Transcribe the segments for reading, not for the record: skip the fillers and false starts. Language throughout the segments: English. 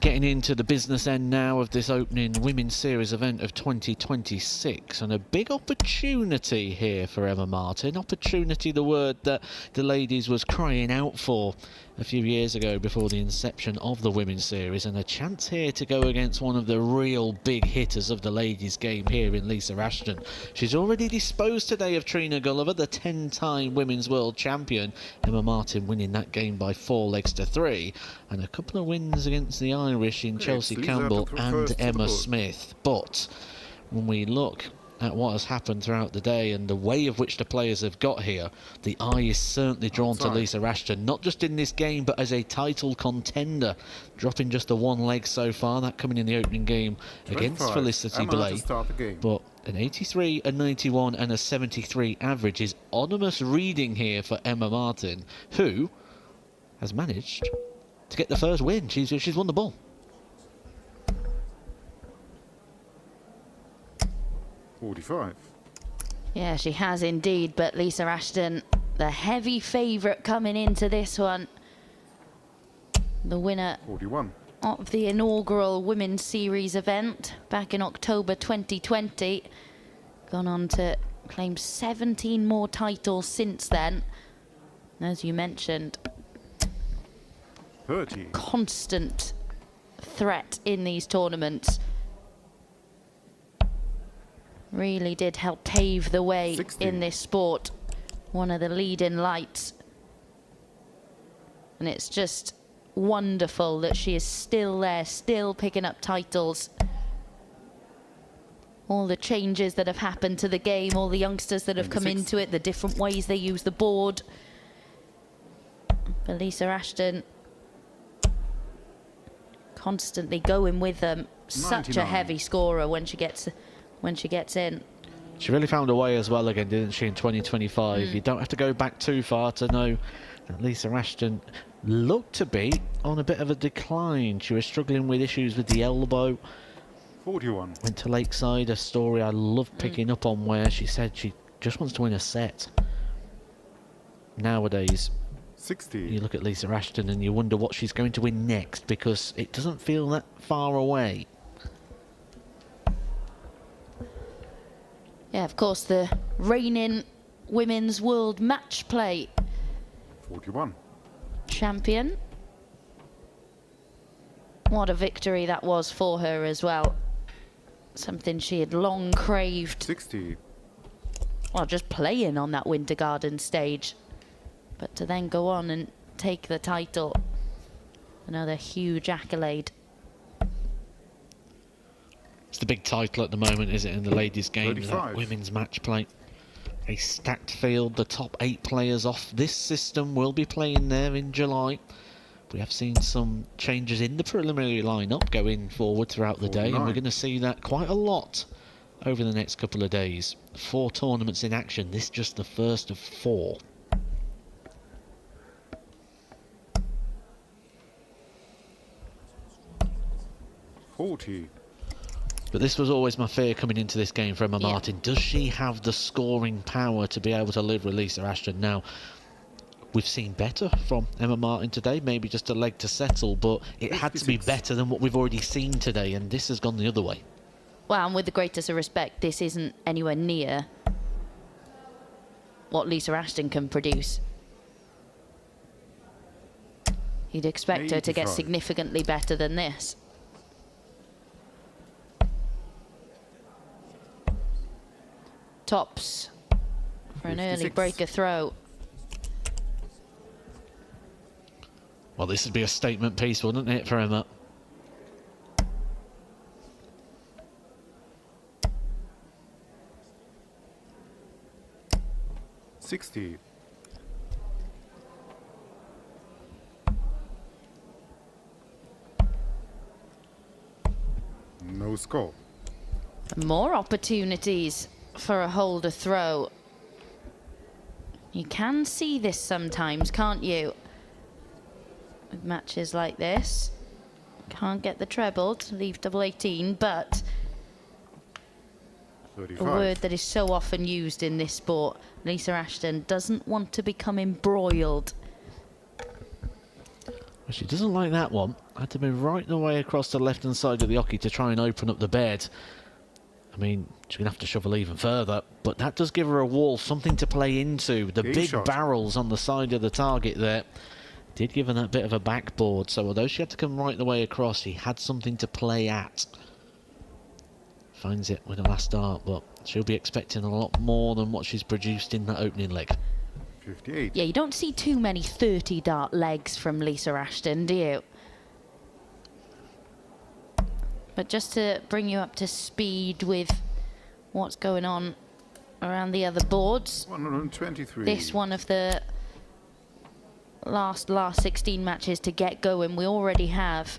getting into the business end now of this opening Women's Series event of 2026, and a big opportunity here for Emma Martin. Opportunity, the word that the ladies was crying out for a few years ago before the inception of the Women's Series, and a chance here to go against one of the real big hitters of the ladies game here in Lisa Ashton. She's already disposed today of Trina Gulliver, the 10-time Women's World Champion. Emma Martin winning that game by 4 legs to 3, and a couple of wins against the Irish in Chelsea Campbell and Emma Smith. But when we look at what has happened throughout the day and the way of which the players have got here, the eye is certainly drawn to Lisa Ashton, not just in this game but as a title contender, dropping just the 1 leg so far, that coming in the opening game against Felicity Blay. But an 83, a 91 and a 73 average is ominous reading here for Emma Martin, who has managed to get the first win. She's won the ball. Yeah, she has indeed, but Lisa Ashton, the heavy favourite coming into this one. The winner 41 of the inaugural Women's Series event back in October 2020. Gone on to claim 17 more titles since then. As you mentioned, 30. Constant threat in these tournaments. Really did help pave the way 60. in this sport. One of the leading lights. And it's just wonderful that she is still there, still picking up titles. All the changes that have happened to the game, all the youngsters that have come into it, the different ways they use the board. But Lisa Ashton constantly going with them. 99. Such a heavy scorer when she gets in. She really found a way as well again, didn't she, in 2025? You don't have to go back too far to know that Lisa Ashton looked to be on a bit of a decline. She was struggling with issues with the elbow. 41. Went to Lakeside, a story I love picking up on, where she said she just wants to win a set. Nowadays, 60. You look at Lisa Ashton and you wonder what she's going to win next, because it doesn't feel that far away. Yeah, of course, the reigning Women's World Match Play 41. champion. What a victory that was for her as well. Something she had long craved. 60. Well, just playing on that Winter Garden stage. But to then go on and take the title, another huge accolade. It's the big title at the moment, is it, in the ladies' game, 35. that women's match play. A stacked field, the top 8 players off this system will be playing there in July. We have seen some changes in the preliminary lineup going forward throughout the day, and we're going to see that quite a lot over the next couple of days. 4 tournaments in action, this just the first of 4. But this was always my fear coming into this game for Emma Martin. Does she have the scoring power to be able to live with Lisa Ashton? Now, we've seen better from Emma Martin today, maybe just a leg to settle, but it had to be better than what we've already seen today, and this has gone the other way. Well, and with the greatest of respect, this isn't anywhere near what Lisa Ashton can produce. You'd expect her to get significantly better than this. Tops for an early breaker throw. Well, this would be a statement piece, wouldn't it, for Emma? No score. More opportunities for a holder throw. You can see this sometimes, can't you? With matches like this. Can't get the treble to leave double 18, but 35. a word that is so often used in this sport. Lisa Ashton doesn't want to become embroiled. Well, she doesn't like that one. Had to be right the way across the left-hand side of the oche to try and open up the bed. I mean, she's going to have to shovel even further, but that does give her a wall, something to play into. The Game big shot. barrels on the side of the target there did give her that bit of a backboard, so although she had to come right the way across, she had something to play at. Finds it with the last dart, but she'll be expecting a lot more than what she's produced in that opening leg. 58. Yeah, you don't see too many 30 dart legs from Lisa Ashton, do you? But just to bring you up to speed with what's going on around the other boards, 123. this one of the last 16 matches to get going, we already have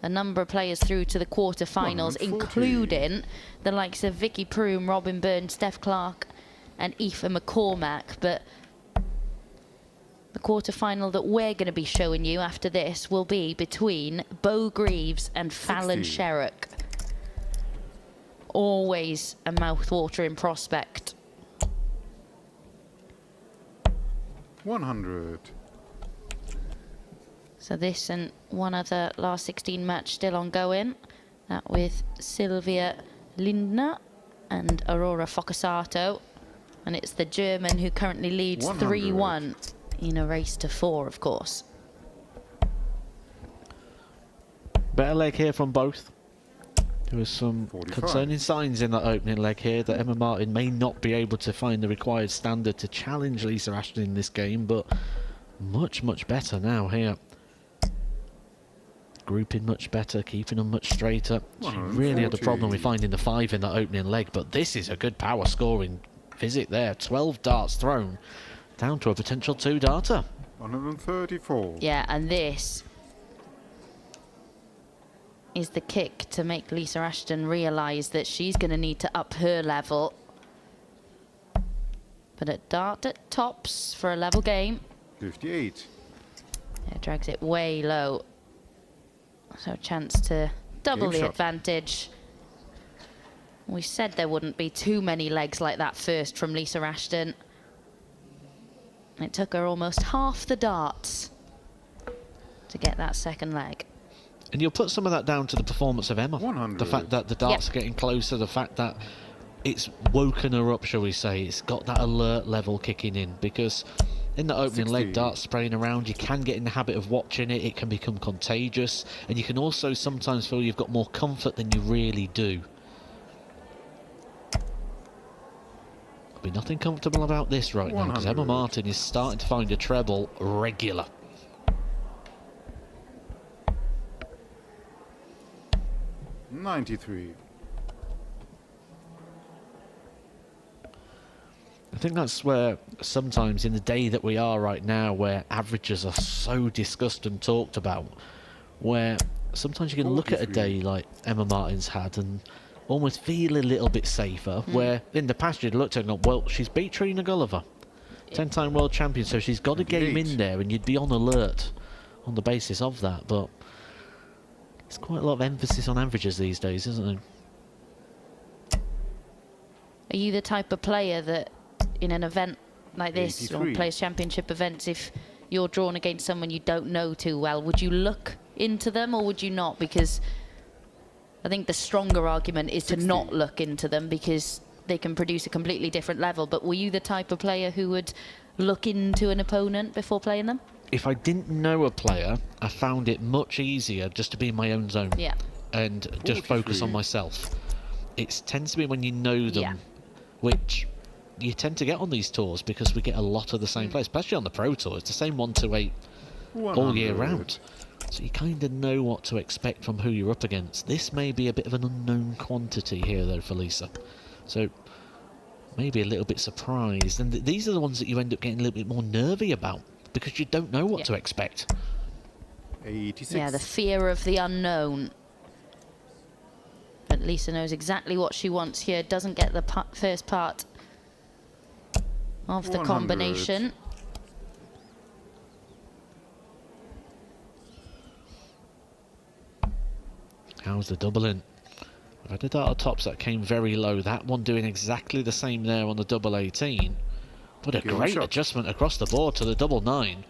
a number of players through to the quarterfinals, 140. including the likes of Vicky Proom, Robin Byrne, Steph Clark and Aoife McCormack. But the quarterfinal that we're going to be showing you after this will be between Bo Greaves and Fallon 60. Sherrock. Always a mouth-watering prospect. 100. So this and one other last 16 match still ongoing. That with Sylvia Lindner and Aurora Focasato. And it's the German who currently leads 3-1 in a race to 4, of course. Better leg here from both. There was some 45. concerning signs in that opening leg here that Emma Martin may not be able to find the required standard to challenge Lisa Ashton in this game, but much, much better now here. Grouping much better, keeping them much straighter. She really had a problem with finding the 5 in that opening leg, but this is a good power scoring visit there. 12 darts thrown, down to a potential 2-darter. 134. Yeah, and this is the kick to make Lisa Ashton realise that she's going to need to up her level. But at dart at tops for a level game. 58. Yeah, drags it way low. So a chance to double Game the shot. advantage. We said there wouldn't be too many legs like that first from Lisa Ashton. It took her almost half the darts to get that second leg. And you'll put some of that down to the performance of Emma. 100. The fact that the darts are getting closer, the fact that it's woken her up, shall we say. It's got that alert level kicking in, because in the opening 60. leg, darts spraying around, you can get in the habit of watching it. It can become contagious, and you can also sometimes feel you've got more comfort than you really do. There'll be nothing comfortable about this right now, because Emma 100. Martin is starting to find a treble regular. $93. I think that's where sometimes in the day that we are right now, where averages are so discussed and talked about, where sometimes you can look at a 43. day like Emma Martin's had and almost feel a little bit safer, where in the past you'd looked at it and gone, well, she's beat Trina Gulliver, 10-time world champion, so she's got a game 28. in there, and you'd be on alert on the basis of that. But there's quite a lot of emphasis on averages these days, isn't there? Are you the type of player that in an event like this, or 83. Players' Championship events, if you're drawn against someone you don't know too well, would you look into them or would you not? Because I think the stronger argument is 60. to not look into them, because they can produce a completely different level. But were you the type of player who would look into an opponent before playing them? If I didn't know a player, I found it much easier just to be in my own zone. Yeah. And just focus on 43. myself. It tends to be when you know them, Yeah. which you tend to get on these tours, because we get a lot of the same players, especially on the Pro Tour. It's the same 128 all year 100. round. So you kind of know what to expect from who you're up against. This may be a bit of an unknown quantity here, though, for Lisa. So maybe a little bit surprised. And these are the ones that you end up getting a little bit more nervy about, because you don't know what to expect. 86. Yeah, the fear of the unknown. But Lisa knows exactly what she wants here. Doesn't get the first part of the 100. combination. How's the double in? I've had a dart tops that came very low. That one doing exactly the same there on the double 18. But a Good great shot. adjustment across the board to the double 9.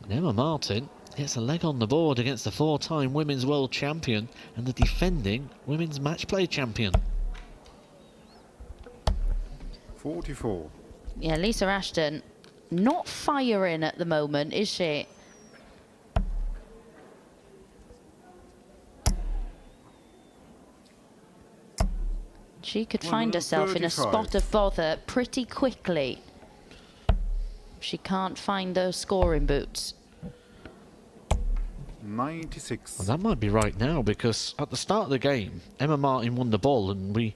And Emma Martin It's a leg on the board against the 4-time women's world champion and the defending women's match play champion. 44. Yeah, Lisa Ashton not firing at the moment, is she? She could find herself in a spot of bother pretty quickly. She can't find those scoring boots. 96. Well, that might be right now, because at the start of the game, Emma Martin won the ball, and we,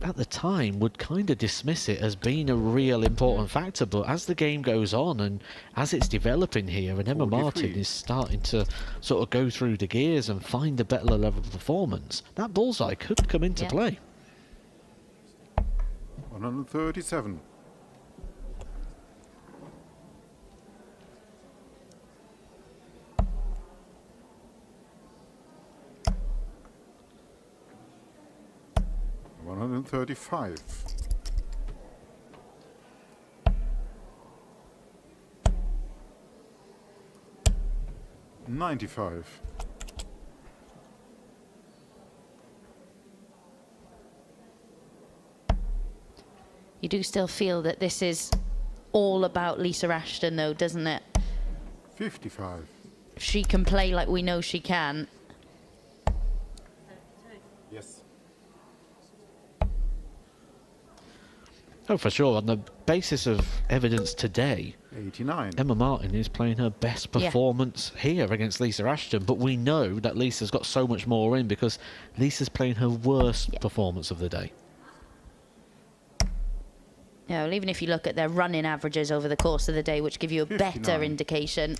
at the time, would kind of dismiss it as being a real important factor. But as the game goes on and as it's developing here, and Emma 43. Martin is starting to sort of go through the gears and find a better level of performance, that bullseye could come into play. 137. 135. 95. You do still feel that this is all about Lisa Ashton, though, doesn't it? 55. If she can play like we know she can. Yes. Oh, for sure. On the basis of evidence today, 89. Emma Martin is playing her best performance here against Lisa Ashton, but we know that Lisa's got so much more in because Lisa's playing her worst performance of the day. Yeah, well, even if you look at their running averages over the course of the day, which give you a 59. better indication,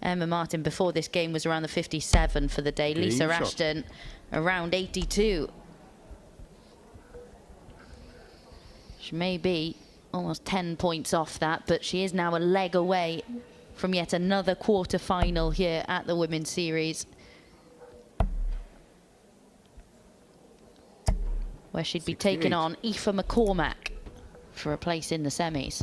Emma Martin before this game was around the 57 for the day. Game Lisa shot. Ashton around 82. She may be almost 10 points off that, but she is now a leg away from yet another quarter-final here at the Women's Series, where she'd be 68. taking on Aoife McCormack for a place in the semis.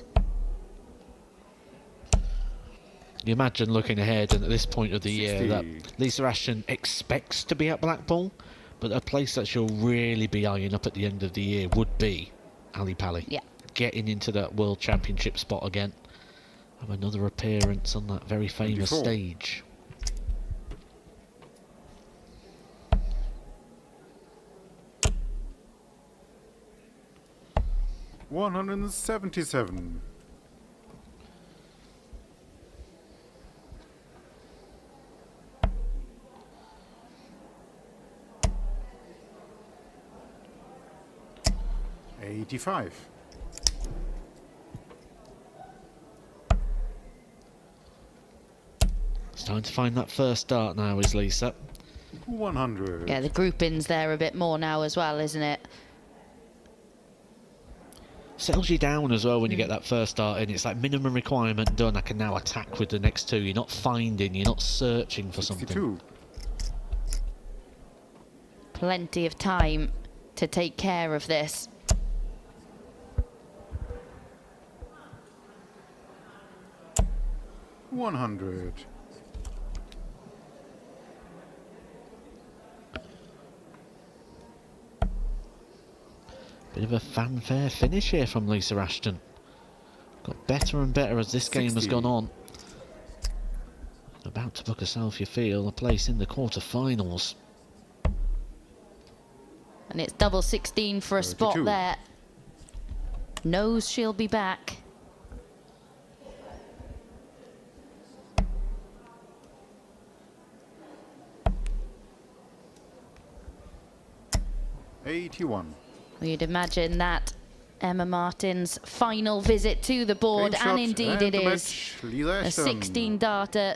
You imagine looking ahead, and at this point of the year, 60. that Lisa Ashton expects to be at Blackpool, but a place that she'll really be eyeing up at the end of the year would be Ali Pally. Yeah. Getting into that World Championship spot again. Have another appearance on that very famous 24. stage. $177. 85. It's time to find that first start now, is Lisa. 100. Yeah, the grouping's there a bit more now as well, isn't it? Settles you down as well when you get that first start in. It's like minimum requirement done. I can now attack with the next two. You're not finding, you're not searching for 62. something. Plenty of time to take care of this. $100. Bit of a fanfare finish here from Lisa Ashton. Got better and better as this game has 60. gone on. About to book herself, you feel, a place in the quarter-finals. And it's double 16 for a spot 32. there. Knows she'll be back. $81. Well, you'd imagine that Emma Martin's final visit to the board, Game and shot, indeed and it the is. match, Lisa A Ashton. 16 darter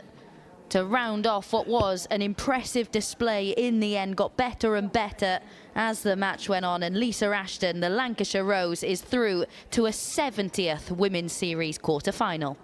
to round off what was an impressive display. In the end, got better and better as the match went on, and Lisa Ashton, the Lancashire Rose, is through to a 70th Women's Series quarter-final.